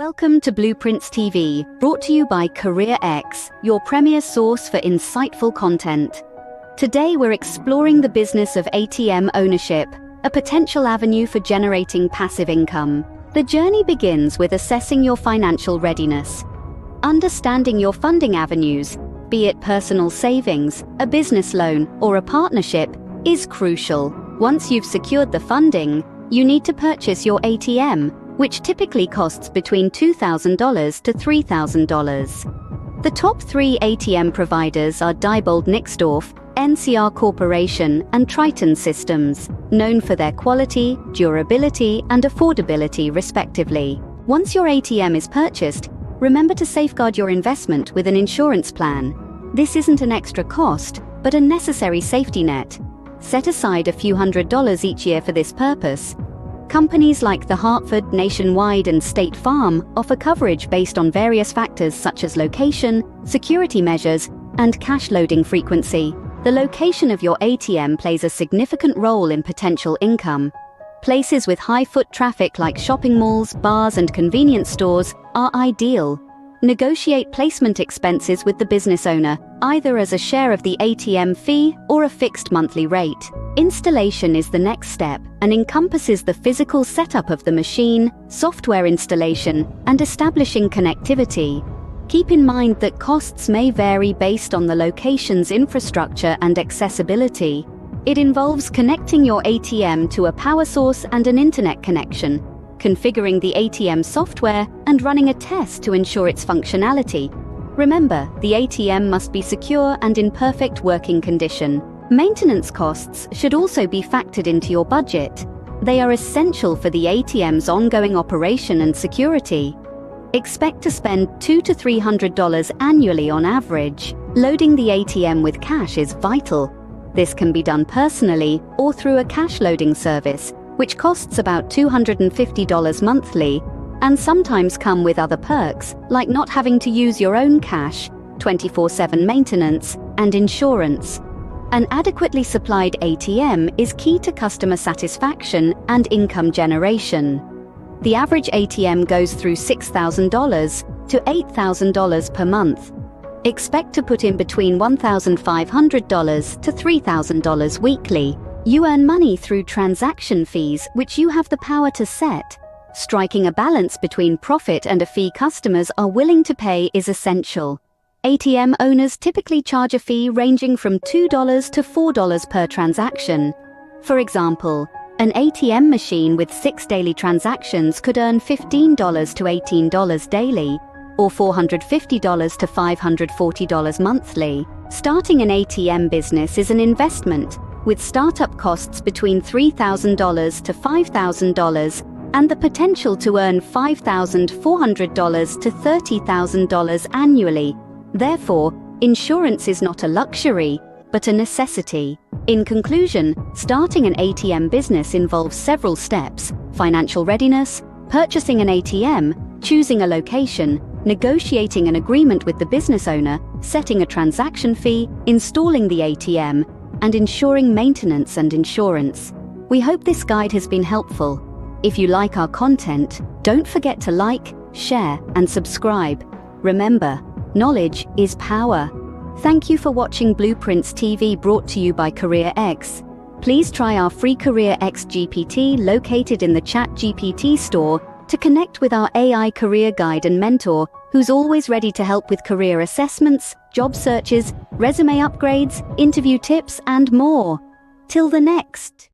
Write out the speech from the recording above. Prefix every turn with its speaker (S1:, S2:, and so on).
S1: Welcome to Blueprints TV, brought to you by CareerX, your premier source for insightful content. Today we're exploring the business of ATM ownership, a potential avenue for generating passive income. The journey begins with assessing your financial readiness. Understanding your funding avenues, be it personal savings, a business loan, or a partnership, is crucial. Once you've secured the funding, you need to purchase your ATM, which typically costs between $2,000 to $3,000. The top three ATM providers are Diebold Nixdorf, NCR Corporation, and Triton Systems, known for their quality, durability, and affordability respectively. Once your ATM is purchased, remember to safeguard your investment with an insurance plan. This isn't an extra cost, but a necessary safety net. Set aside a few $100s each year for this purpose. Companies like The Hartford, Nationwide, and State Farm offer coverage based on various factors such as location, security measures, and cash loading frequency. The location of your ATM plays a significant role in potential income. Places with high foot traffic like shopping malls, bars, and convenience stores are ideal. Negotiate placement expenses with the business owner, either as a share of the ATM fee or a fixed monthly rate. Installation is the next step and encompasses the physical setup of the machine, software installation, and establishing connectivity. Keep in mind that costs may vary based on the location's infrastructure and accessibility. It involves connecting your ATM to a power source and an internet connection, configuring the ATM software, and running a test to ensure its functionality. Remember, the ATM must be secure and in perfect working condition. Maintenance costs should also be factored into your budget. They are essential for the ATM's ongoing operation and security. Expect to spend $200 to $300 annually on average. Loading the ATM with cash is vital. This can be done personally or through a cash loading service, which costs about $250 monthly, and sometimes come with other perks, like not having to use your own cash, 24/7 maintenance, and insurance. An adequately supplied ATM is key to customer satisfaction and income generation. The average ATM goes through $6,000 to $8,000 per month. Expect to put in between $1,500 to $3,000 weekly. You earn money through transaction fees, which you have the power to set. Striking a balance between profit and a fee customers are willing to pay is essential. ATM owners typically charge a fee ranging from $2 to $4 per transaction. For example, an ATM machine with 6 daily transactions could earn $15 to $18 daily, or $450 to $540 monthly. Starting an ATM business is an investment, with startup costs between $3,000 to $5,000 and the potential to earn $5,400 to $30,000 annually. Therefore, insurance is not a luxury, but a necessity. In conclusion, starting an ATM business involves several steps: financial readiness, purchasing an ATM, choosing a location, negotiating an agreement with the business owner, setting a transaction fee, installing the ATM, and ensuring maintenance and insurance. We hope this guide has been helpful. If you like our content, don't forget to like, share, and subscribe. Remember, knowledge is power. Thank you for watching Blueprints TV, brought to you by CareerX. Please try our free CareerX GPT located in the ChatGPT store to connect with our AI career guide and mentor, who's always ready to help with career assessments, job searches, resume upgrades, interview tips, and more. Till the next.